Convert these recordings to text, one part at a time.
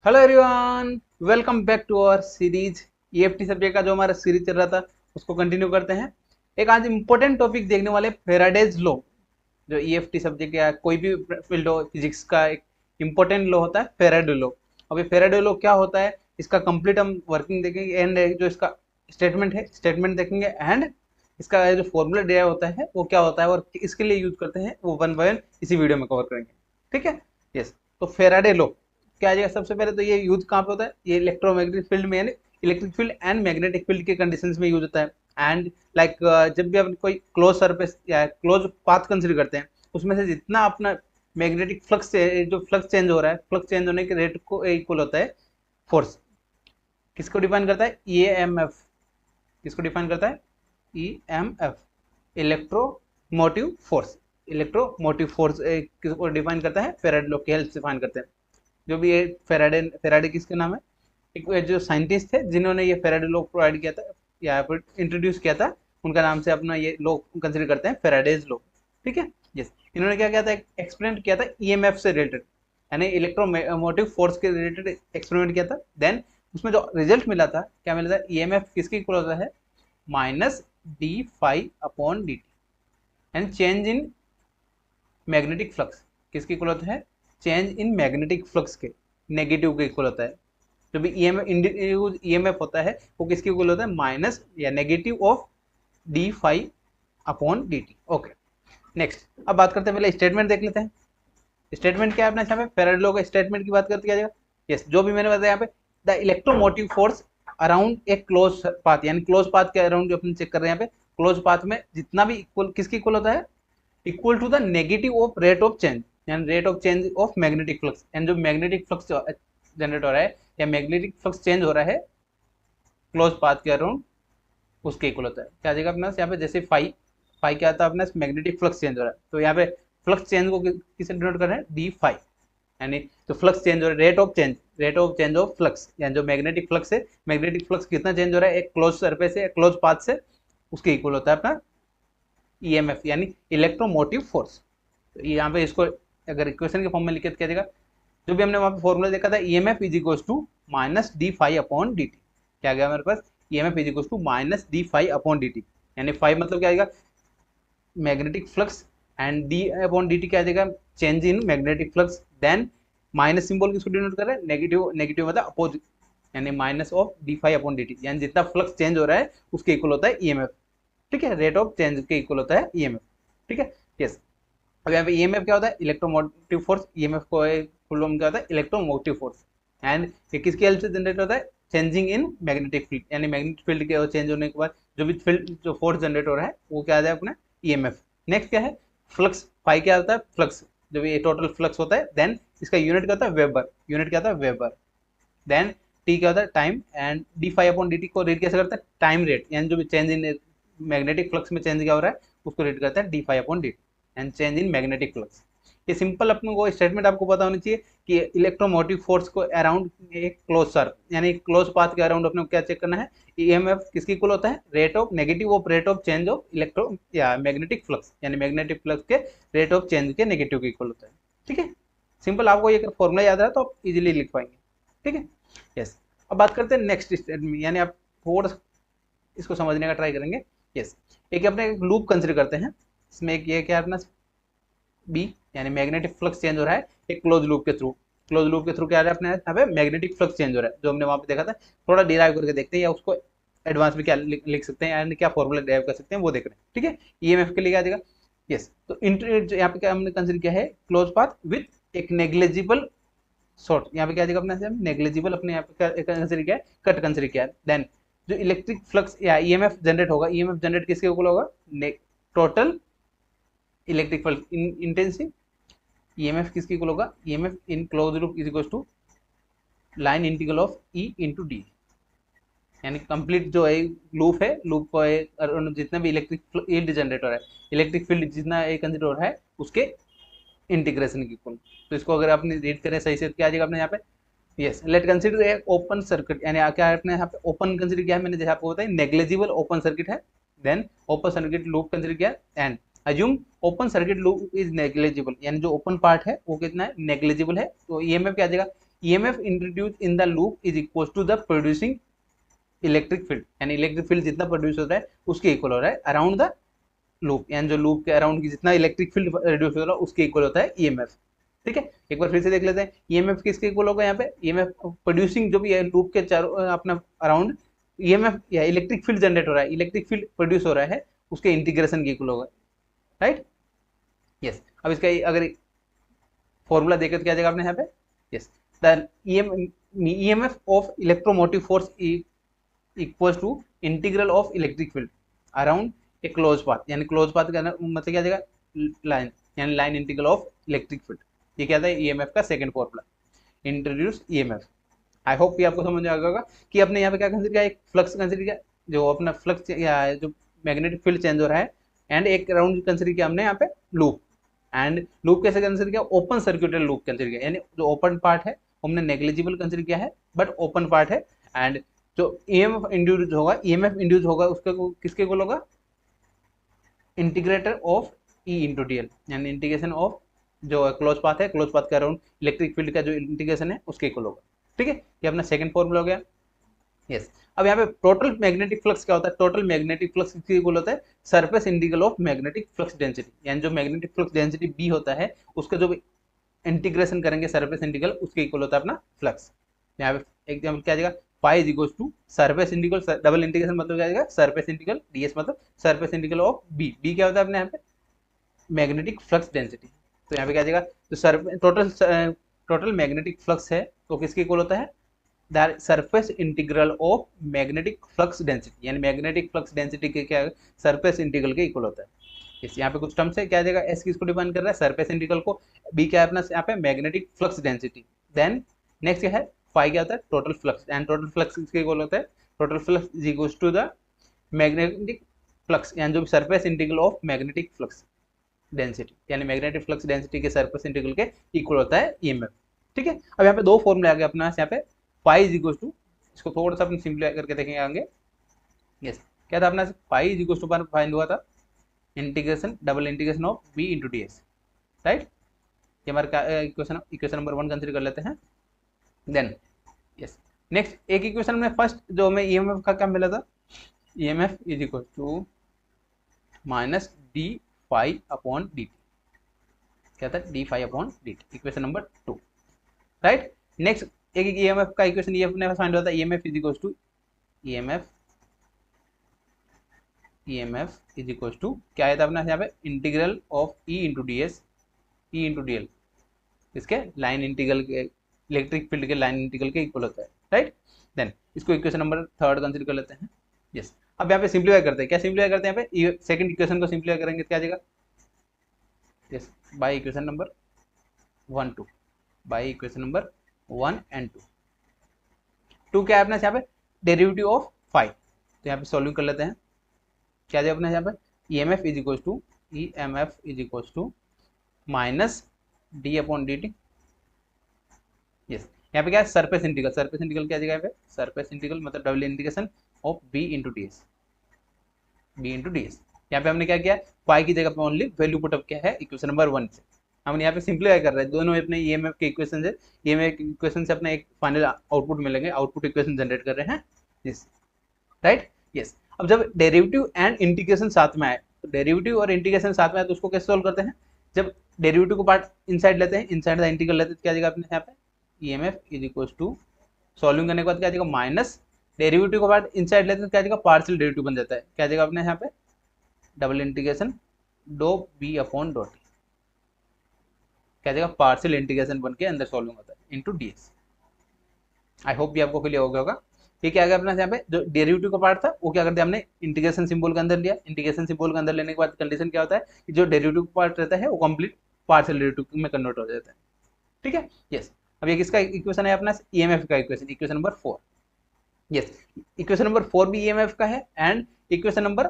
Hello everyone, welcome back to our series. EFT subject का जो हमारा सीरीज चल रहा था उसको कंटिन्यू करते हैं। एक आज इम्पोर्टेंट टॉपिक देखने वाले फेराडेज लॉ। जो ईएफटी सब्जेक्ट या कोई भी फील्ड हो फिजिक्स का एक इम्पोर्टेंट लॉ होता है फेराडे लॉ। अब ये फेराडे लॉ क्या होता है, इसका कंप्लीट हम वर्किंग देखेंगे एंड जो इसका स्टेटमेंट है स्टेटमेंट देखेंगे एंड इसका जो फॉर्मूला दिया होता है वो क्या होता है और इसके लिए यूज करते हैं वो वन बाय वन इसी वीडियो में कवर करेंगे। ठीक है। यस। तो फेराडे लॉ क्या आ जाएगा, सबसे पहले तो ये यूज कहाँ पे होता है, ये इलेक्ट्रोमैग्नेटिक फील्ड में यानी electric field and magnetic field के कंडीशंस में यूज होता है। एंड लाइक जब भी हम कोई क्लोज सरफेस या क्लोज पाथ कंसीडर करते हैं उसमें से जितना अपना मैग्नेटिक फ्लक्स जो फ्लक्स चेंज हो रहा है, फ्लक्स चेंज होने के रेट को इक्वल होता है फोर्स। किसको डिफाइन करता है, ईएमएफ। किसको डिफाइन करता है, EMF, electromotive force. Electromotive force किसको डिफाइन करता है, फेराडे लॉ की हेल्प से डिफाइन करते हैं। जो भी ये फेराडे फेराडे किसके नाम है, एक जो साइंटिस्ट थे जिन्होंने ये फेराडे लॉ प्रोवाइड किया था या फिर इंट्रोड्यूस किया था, उनका नाम से अपना ये लॉ कंसिडर करते हैं फेराडेज लॉ। ठीक है। यस। इन्होंने क्या किया था, एक्सपेरिमेंट किया था ईएमएफ से रिलेटेड यानी इलेक्ट्रोमोटिव फोर्स के रिलेटेड एक्सपेरिमेंट किया था। देन उसमें जो रिजल्ट मिला था, क्या मिला था, ईएमएफ किसके इक्वल होता है, minus D phi upon D T. And change in magnetic flux किसके इक्वल होता है, चेंज इन मैग्नेटिक फ्लक्स के नेगेटिव के इक्वल होता है। जो भी ईएमएफ होता है वो किसके इक्वल होता है, माइनस या negative of d phi upon D T. Okay. Next अब बात करते हैं, पहले स्टेटमेंट देख लेते हैं। स्टेटमेंट क्या है अपना, यहाँ पे फेराडे लॉ का स्टेटमेंट की बात करते क्या जाएगा। यस, जो भी मैंने बताया यहाँ पे, the electromotive force around a close path यानी क्लोज पाथ के अराउंड जो अपन चेक कर रहे हैं यहाँ पे, क्लोज पाथ में जितना भी इक्वल किसके इक्वल होता है, equal to the negative of rate of change यानी rate of change of magnetic flux. And जो मैग्नेटिक फ्लक्स जनरेट हो रहा है या मैग्नेटिक फ्लक्स चेंज हो रहा है क्लोज पाथ के अराउंड, उसके इक्वल होता है। क्या आ जाएगा अपना यहाँ पे, जैसे फाई फाई क्या आता है अपना, मैग्नेटिक फ्लक्स चेंज हो रहा है तो यहाँ पे फ्लक्स चेंज को किसे डिनोट कर रहे हैं, डी फाई। यानी तो फ्लक्स चेंज हो रहा है, rate of change of flux यानी जो मैग्नेटिक फ्लक्स है, मैग्नेटिक फ्लक्स कितना चेंज हो रहा है एक क्लोज सरफेस से क्लोज पाथ से, उसके इक्वल होता है अपना ईएमएफ यानी इलेक्ट्रोमोटिव फोर्स। तो यहाँ पे इसको अगर इक्वेशन के फॉर्म में लिखे तो क्या देगा, जो भी हमने वहां पे फॉर्मूला देखा था, EMF is equal to minus d phi upon D T. क्या गया हमारे पास, EMF is equal to minus d phi upon D t. यानी फाइव मतलब क्या आएगा, magnetic flux and d upon D T क्या आ जाएगा, change in magnetic flux. Then minus symbol किसको डिनोट कर रहा है, नेगेटिव, नेगेटिव मतलब अपोजिट यानी minus of d phi upon D t. यानी जितना फ्लक्स चेंज हो रहा है उसके इक्वल होता है ईएमएफ। ठीक है, रेट ऑफ चेंज के इक्वल होता है ईएमएफ। ठीक है। यस। अब यहाँ पे ईएमएफ क्या होता है, इलेक्ट्रोमोटिव फोर्स। ईएमएफ को फुल फॉर्म क्या होता है, इलेक्ट्रोमोटिव फोर्स। एंड ये किसकी हेल्प से जनरेट होता है, चेंजिंग इन मैग्नेटिक फील्ड यानी मैग्नेटिक फील्ड के चेंज होने के बाद जो भी फील्ड जो फोर्स जनरेट हो रहा है वो क्या आ जाए अपना ईएमएफ। नेक्स्ट क्या है, फ्लक्स। फाई क्या होता है, फ्लक्स, जो भी टोटल फ्लक्स होता है। देन इसका यूनिट क्या होता है, वेबर। यूनिट क्या होता है, वेबर। देन टी क्या होता है, time. And D phi upon D T को रीड कैसे करता है, टाइम रेट यानी जो भी चेंज इन मैग्नेटिक फ्लक्स में चेंज क्या हो रहा है उसको रीड करता है D phi upon D T and change in magnetic flux. ये सिंपल अपने को स्टेटमेंट आपको पता होनी चाहिए कि इलेक्ट्रोमोटिव फोर्स को अराउंड एक क्लोज सर यानी क्लोज पाथ के अराउंड अपने को क्या चेक करना है, ईएमएफ किसकी इक्वल होता है, rate of negative of rate of change of electro या मैग्नेटिक फ्लक्स यानी मैग्नेटिक फ्लक्स के रेट ऑफ चेंज के नेगेटिव के इक्वल होता है। ठीक है। सिंपल, आपको ये फॉर्मूला याद रहा तो आप इजीली लिख पाएंगे। ठीक है। यस। अब बात करते हैं नेक्स्ट स्टेटमेंट यानी आप थोड़ा इसको समझने का ट्राई करेंगे। यस। एक अपने एक लूप कंसिडर करते हैं, इसमें एक ये क्या है अपना बी यानी मैग्नेटिक फ्लक्स चेंज हो रहा है एक क्लोज लूप के थ्रू। क्लोज लूप के थ्रू क्या आ रहा है अपने यहाँ पे, मैग्नेटिक फ्लक्स चेंज हो रहा है जो हमने वहां पे देखा था। थोड़ा डिराइव करके देखते हैं या उसको एडवांस में क्या लिख सकते हैं एंड क्या फॉर्मूला डिराइव कर सकते हैं वो देख रहे हैं। ठीक है। ईएमएफ के लिए क्या देगा, यस। तो यहाँ पे क्या हमने कंसिडर किया है, क्लोज पाथ विथ एक नेग्लेजिबल शॉर्ट। यहाँ पे क्या देगा अपने नेग्लेजिबल, अपने यहाँ पे कंसिडर किया है, कट कंसिडर किया है। देन जो इलेक्ट्रिक फ्लक्स या ईएमएफ जनरेट होगा, ईएमएफ जनरेट किसके इक्वल होगा, total electric flux intensive. EMF किसके इक्वल होगा, EMF in close loop is equal to line integral of E into D. यानी कंप्लीट जो है लूप है, लूप को जितना भी इलेक्ट्रिक फील्ड जनरेट हो रहा है, इलेक्ट्रिक फील्ड जितना कंसिडर हो रहा है उसके इंटीग्रेशन की इक्वल। तो इसको अगर आपने रीड करें सही से क्या आ जाएगा अपने यहाँ पे, yes. Late consider a open circuit यानी क्या है अपने यहाँ पे, ओपन कंसिडर किया है मैंने जैसे आपको बताया, नेग्लेजिबल ओपन सर्किट है। Then open circuit loop consider किया and assume open circuit loop is negligible यानी जो ओपन पार्ट है वो कितना है, नेग्लेजिबल है। तो ईएमएफ क्या आ जाएगा, EMF introduce in the loop is equal to the producing electric field, यानी इलेक्ट्रिक फील्ड जितना प्रोड्यूस होता है उसके इक्वल हो रहा है अराउंड द लूप, यानी जो लूप के अराउंड की जितना इलेक्ट्रिक फील्ड प्रोड्यूस हो रहा है उसके इक्वल होता है ईएमएफ। ठीक है, एक बार फिर से देख लेते हैं ईएमएफ किसके इक्वल होगा यहाँ पे, ईएमएफ प्रोड्यूसिंग जो भी है लूप के चारों अपना अराउंड ईएमएफ या इलेक्ट्रिक फील्ड जनरेट हो रहा है, इलेक्ट्रिक फील्ड प्रोड्यूस हो रहा है उसके इंटीग्रेशन के इक्वल होगा, राइट। यस, अब इसका अगर फॉर्मूला देखें तो क्या जाएगा आपने यहाँ पे, yes the EMF of electromotive force equals to integral of electric field around a close path, यानी क्लोज पाथ का मतलब क्या जाएगा, लाइन, यानी line integral of electric field. ये क्या था ईएमएफ का second formula, introduce EMF. I hope कि आपको समझ आ गया होगा कि अपने यहाँ पे क्या कंसीडर किया, एक फ्लक्स कंसीडर किया जो अपना फ्लक्स या जो मैग्नेटिक फील्ड चेंज हो रहा है, एंड एक राउंड कंसीडर किया हमने यहाँ पे लूप, एंड लूप कैसे कंसीडर किया, ओपन सर्क्यूटेड लूप कंसीडर किया, यानी जो ओपन पार्ट है हमने नेग्लिजिबल कंसीडर किया है बट ओपन पार्ट है, एंड जो ईएमएफ इंड्यूस होगा, ईएमएफ इंड्यूस होगा उसका किसके इक्वल होगा, integrator of E into D L, यानी इंटीग्रेशन ऑफ जो क्लोज पाथ है, क्लोज पाथ के अराउंड इलेक्ट्रिक फील्ड का जो इंटीग्रेशन है उसके इक्वल होगा। ठीक है, ये अपना सेकंड फॉर्मूला हो गया। यस, अब यहाँ पे टोटल मैग्नेटिक फ्लक्स क्या होता है, टोटल मैग्नेटिक फ्लक्स किसके इक्वल होता है, surface integral of magnetic flux density, यानी जो मैग्नेटिक फ्लक्स डेंसिटी बी होता है उसका जो इंटीग्रेशन करेंगे सरफेस इंटीग्रल उसके इक्वल होता है अपना फ्लक्स। यहाँ पे एग्जाम्पल क्या आ जाएगा, pi is equals to surface integral, double integration मतलब क्या आएगा, सरफेस इंटीग्रल डीएस मतलब surface integral of B, B क्या होता है अपने यहाँ पे मैग्नेटिक फ्लक्स डेंसिटी, तो यहाँ पे क्या आ जाएगा, तो टोटल मैग्नेटिक फ्लक्स है तो किसके इक्वल होता है, the surface integral of magnetic flux density, यानी मैग्नेटिक फ्लक्स डेंसिटी के क्या सरफेस इंटीग्रल के इक्वल होता है। इस यहाँ पे कुछ टर्म्स है, क्या आ जाएगा, एस किसको डिफाइन कर रहा है, सरफेस इंटीग्रल को, बी क्या है अपना यहाँ पे magnetic flux density, then next क्या है फाई क्या होता है total flux, and total flux किसके इक्वल होता है, total flux is equals to the magnetic flux, यानी जो surface integral of magnetic flux density, यानी मैग्नेटिक फ्लक्स डेंसिटी के सरफेस इंटीग्रल के इक्वल होता है ईएमएफ। ठीक है, अब यहाँ पे दो फॉर्मूले आ गए अपना यहाँ पे, पाई इज इक्वल टू, इसको थोड़ा सा अपन सिंप्लीफाई करके देखेंगे आगे। यस, क्या था अपना pi is equal to find हुआ था integration double integration of B into D S, right. ये हमारा इक्वेशन नंबर 1 कंसिडर कर लेते हैं। देन यस, नेक्स्ट एक इक्वेशन में फर्स्ट जो हमें ईएमएफ का क्या मिला था, EMF is equal to minus D phi upon D T, क्या था D phi upon D T, equation number 2, right. Next एक ईएमएफ का इक्वेशन ये अपने फाइंड होता है, EMF is equal to EMF is equal to क्या है था अपना यहाँ पे integral of E into D S, E into D L, इसके लाइन इंटीग्रल के इलेक्ट्रिक फील्ड के लाइन इंटीग्रल के इक्वल होता है, राइट। देन इसको इक्वेशन नंबर 3 कंसिडर कर लेते हैं। यस, अब यहाँ पे सिंप्लीफाई करते हैं, क्या सिंप्लीफाई करते हैं यहाँ पे, सेकंड इक्वेशन को सिंप्लीफाई करेंगे क्या आ जाएगा, yes by equation number 1 2, by equation number 1 and 2 क्या है अपना यहाँ पे डेरिवेटिव ऑफ फाई, तो यहाँ पे सॉल्व कर लेते हैं, क्या जाए अपने यहाँ पे EMF is equal to minus D upon D T. Yes, यहाँ पे क्या है सरफेस इंटीग्रल, सरफेस इंटीग्रल क्या जगह पे सरफेस इंटीग्रल मतलब double integration of B into D S, B into D S. यहाँ पे हमने क्या किया, पाई की जगह पे ओनली वैल्यू पुटअप किया है इक्वेशन नंबर 1 से, हम यहाँ पे सिंप्लीफाई कर रहे हैं, दोनों अपने ईएमएफ के इक्वेशन से, ईएमएफ इक्वेशन से अपना एक फाइनल आउटपुट मिलेंगे, आउटपुट इक्वेशन जनरेट कर रहे हैं, यस राइट। यस, अब जब डेरिवेटिव एंड इंटीग्रेशन साथ में आए, तो डेरिवेटिव और इंटीग्रेशन साथ में आए तो उसको कैसे सोल्व करते हैं, जब डेरिवेटिव को पार्ट इनसाइड लेते हैं, इनसाइड द इंटीग्रल लेते हैं, क्या जाएगा अपने यहाँ पे EMF is equal to solving करने के बाद क्या जाएगा माइनस डेरिवेटिव को पार्ट इनसाइड लेते हैं, क्या जाएगा पार्शियल डेरिवेटिव बन जाता है, क्या जाएगा अपने यहाँ पे डबल इंटीग्रेशन डो बी अपॉन डॉट, क्या जाएगा पार्शियल इंटीग्रेशन बन के अंदर सॉल्विंग होता है इनटू डीएस। आई होप भी आपको क्लियर हो गया होगा। ये क्या आ गया अपना यहाँ पे जो डेरिवेटिव का पार्ट था वो क्या करते हैं हमने इंटीग्रेशन सिंबल के अंदर लिया, इंटीग्रेशन सिंबल के अंदर लेने के बाद कंडीशन क्या होता है कि जो डेरिवेटिव का पार्ट रहता है वो कंप्लीट पार्शियल डेरिवेटिव में कन्वर्ट हो जाता है, ठीक है। यस, अब ये किसका इक्वेशन है अपना ईएमएफ का equation, equation number 4। Yes, equation number 4 भी ईएमएफ का है एंड इक्वेशन नंबर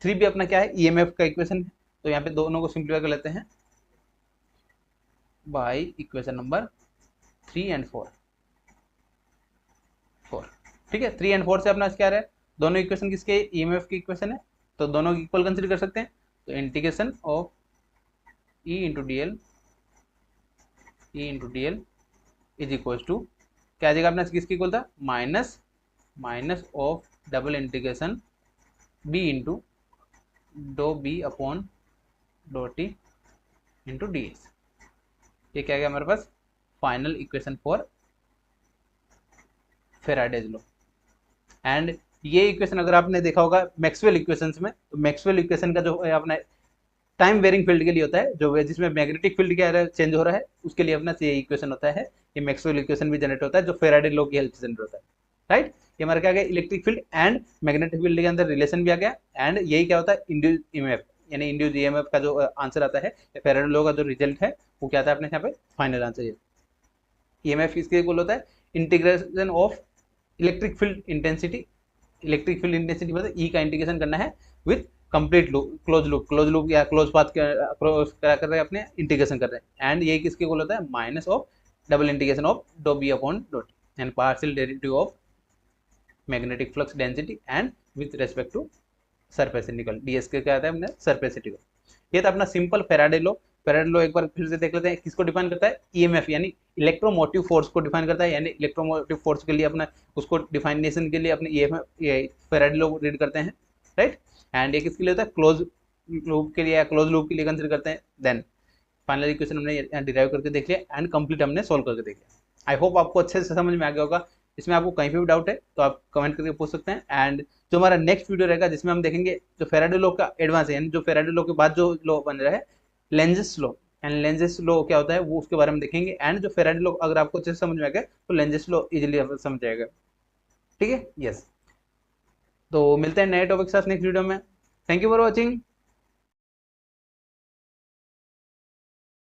3 भी अपना क्या है ईएमएफ का इक्वेशन है, तो यहाँ पे दोनों को सिंप्लीफाई कर लेते हैं बाय इक्वेशन नंबर 3 एंड 4, ठीक है। 3 एंड 4 से अपना क्या रहा है, दोनों इक्वेशन किसके ईएमएफ की इक्वेशन है, तो दोनों इक्वल कंसीडर कर सकते हैं, तो integration of E into D l is equal to क्या आ जाएगा अपना, किसकी इक्वल था, minus of double integration B into डो बी अपॉन डो टी इंटू डी एस। ये क्या गया हमारे पास, final equation for Faraday's law. And ये इक्वेशन अगर आपने देखा होगा मैक्सवेल इक्वेशंस में, तो मैक्सवेल इक्वेशन का जो है अपना टाइम वेरिंग फील्ड के लिए होता है, जो जिसमें मैग्नेटिक फील्ड क्या चेंज हो रहा है, उसके लिए अपना ये इक्वेशन होता है। ये मैक्सवेल इक्वेशन भी जनरेट होता है जो फेराडे लॉ की हेल्प से जनरेट होता है, राइट। ये हमारा क्या गया, electric field and magnetic field के अंदर रिलेशन भी आ गया। एंड यही क्या होता है, इंड्यूस ईएमएफ, यानी इंड्यूस ईएमएफ का जो आंसर आता है फेराडे लॉ का जो रिजल्ट है वो क्या आता है अपने यहाँ पे फाइनल आंसर। ये ईएमएफ किसके इक्वल होता है, integration of electric field intensity. Electric field intensity मतलब ई का इंटीग्रेशन करना है with complete loop, close loop या क्लोज पाथ क्या कर रहे हैं अपने, इंटीग्रेशन कर रहे हैं। एंड ये किसके इक्वल होता है, minus of double integration of डो बी अपॉन डो T and partial derivative of magnetic flux density and with respect to surface integral, DS के क्या आता है अपने सरफेस इंटीग्रल। ये था अपना simple Faraday law. Faraday law एक बार फिर से देख लेते हैं, किसको डिफाइन करता है, ईएमएफ यानी इलेक्ट्रोमोटिव फोर्स को डिफाइन करता है। यानी इलेक्ट्रोमोटिव फोर्स के लिए अपना उसको डिफाइनेशन के लिए अपने ईएमएफ फेराडे लॉ रीड करते हैं, राइट। एंड ये किसके लिए होता है, क्लोज लूप के लिए या क्लोज लूप के लिए कंसिडर करते हैं। देन फाइनल इक्वेशन हमने डिराइव करके देख लिया एंड कंप्लीट हमने सोल्व करके देख लिया। आई होप आपको अच्छे से समझ में आ गया होगा। इसमें आपको कहीं पे भी डाउट है तो आप कमेंट करके पूछ सकते हैं। एंड जो हमारा नेक्स्ट वीडियो रहेगा जिसमें हम देखेंगे जो फेराडे लॉ का एडवांस है, यानी जो फेराडे लॉ के बाद जो लॉ बन रहा है Lenz's law, and Lenz's law क्या होता है वो उसके बारे में देखेंगे। एंड जो फेराडे लॉ अगर आपको अच्छे से समझ में आ गया तो लेंजेस लॉ इजिली समझ जाएगा, ठीक है। यस, तो मिलते हैं नए टॉपिक के साथ नेक्स्ट वीडियो में। Thank you for watching.